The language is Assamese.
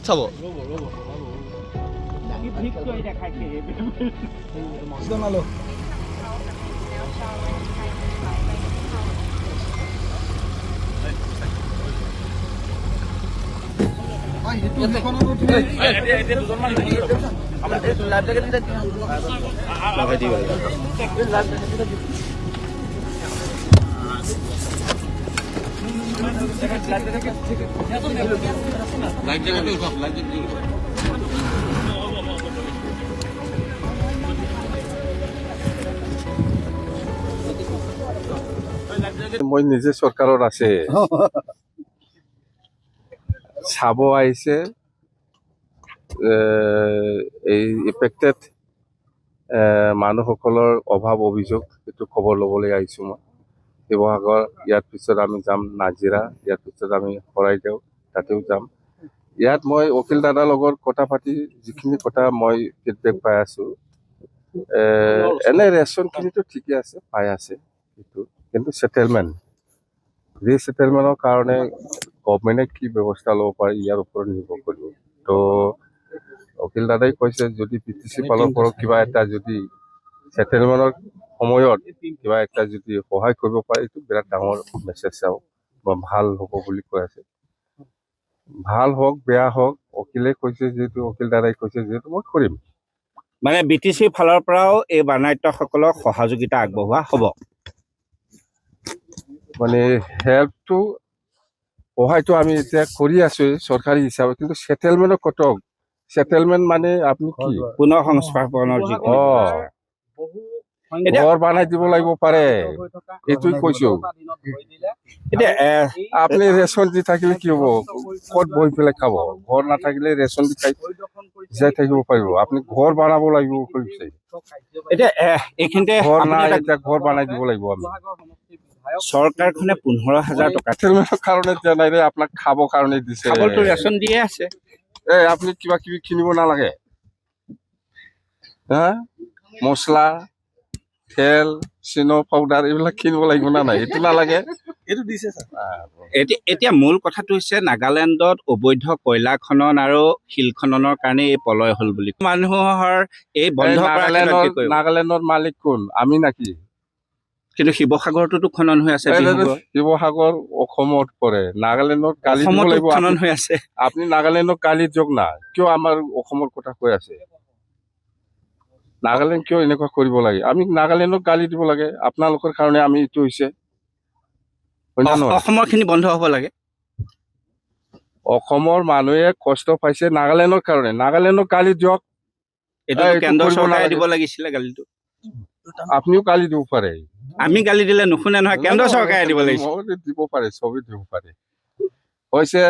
চাব মই নিজে চৰকাৰত আছে চাব আহিছে এই ইফেক্টেড মানুহসকলৰ অভাৱ অভিযোগ এইটো খবৰ ল'বলৈ আহিছোঁ মই শিৱসাগৰ ইয়াৰ পিছত আমি যাম নাজিৰা ইয়াৰ পিছত আমি শৰাইদেউ তাতেও যাম ইয়াত মই অখিল দাদাৰ লগত কথা পাতি যিখিনি কথা মই ফিডবেক পাই আছোঁ এনে ৰেচনখিনিতো ঠিকে আছে পাই আছে কিন্তু ছেটেলমেণ্ট ৰিছেটেলমেণ্টৰ কাৰণে গভমেণ্টে কি ব্যৱস্থা ল'ব পাৰে ইয়াৰ ওপৰত নিৰ্ভৰ কৰিব তো অখিল দাদাই কৈছে যদি PTC ফালৰ পৰা কিবা এটা যদি ছেটেলমেণ্টৰ সময়ত কিবা এটা যদি সহায় কৰিব পাৰে এইটো বিৰাট ডাঙৰ মেছেজ চাওঁ বা ভাল হ'ব বুলি কৈ আছে ভাল হওক বেয়া হওক অখিলে কৈছে যিহেতু অখিল দাদাই কৈছে যিহেতু মই কৰিম মানে BTC ফালৰ পৰাও এই বানাইত্যসকলক সহযোগিতা আগবঢ়োৱা হ'ব মানে হেল্পটো সহায়টো আমি এতিয়া কৰি আছো চৰকাৰী হিচাপে কিন্তু ছেটেলমেণ্টৰ কটক ছেটেলমেণ্ট মানে আপুনি কি পুনৰ সংস্থাপনৰ যিকোনো ঘৰ বনাই দিব লাগিব পাৰে এইটোৱে কৈছো এতিয়া আপুনি ৰেচন দি থাকিলে কি হ'ব ক'ত বহি পেলাই খাব ঘৰ নাথাকিলে ৰেচন দি খাই জীয়াই থাকিব পাৰিব আপুনি ঘৰ বনাব লাগিব কৈছে এতিয়া এইখিনিতে ঘৰ নাই এতিয়া ঘৰ বনাই দিব লাগিব আমি চৰকাৰখনে 15,000 টকা ছেটেলমেণ্টৰ কাৰণে দিয়া নাই ৰে আপোনাক খাবৰ কাৰণে দিছে খাবলটো ৰেচন দিয়ে আছে আপুনি কিবা কিবি কিনিব নালাগে হা মছলা তেল চিনো পাউডাৰ এইবিলাক কিনিব লাগিব না নাই এইটো নালাগে এইটো দিছে এতিয়া মূল কথাটো হৈছে নাগালেণ্ডত অবৈধ কয়লা খনন আৰু শিল খননৰ কাৰণে এই পলয় হ'ল বুলি মানুহৰ এই বন্ধ নাগালেণ্ডৰ মালিক কোন আমি নাকি কিন্তু শিৱসাগৰতো খনন হৈ আছে শিৱসাগৰ অসমত পৰে নাগালেণ্ডত গালি দিব লাগিব খনন হৈ আছে আপুনি নাগালেণ্ডক গালি দিয়ক না কিয় আমাৰ অসমৰ কথা কৈ আছে নাগালেণ্ড কিয় এনেকুৱা কৰিব লাগে আমি নাগালেণ্ডক গালি দিব লাগে আপোনালোকৰ কাৰণে আমি এইটো হৈছে অসমৰ খিনি বন্ধ হ'ব লাগে অসমৰ মানুহে কষ্ট পাইছে নাগালেণ্ডৰ কাৰণে নাগালেণ্ডক গালি দিয়ক এইটো কেন্দ্ৰ চৰকাৰে দিব লাগিছিলে গালিটো আপুনিও গালি দিব পাৰে আমি গালি দিলে নুশুনে নহয় কেন্দ্ৰ চৰকাৰে দিব লাগিছিল দিব পাৰে চবেই দিব পাৰে হৈছে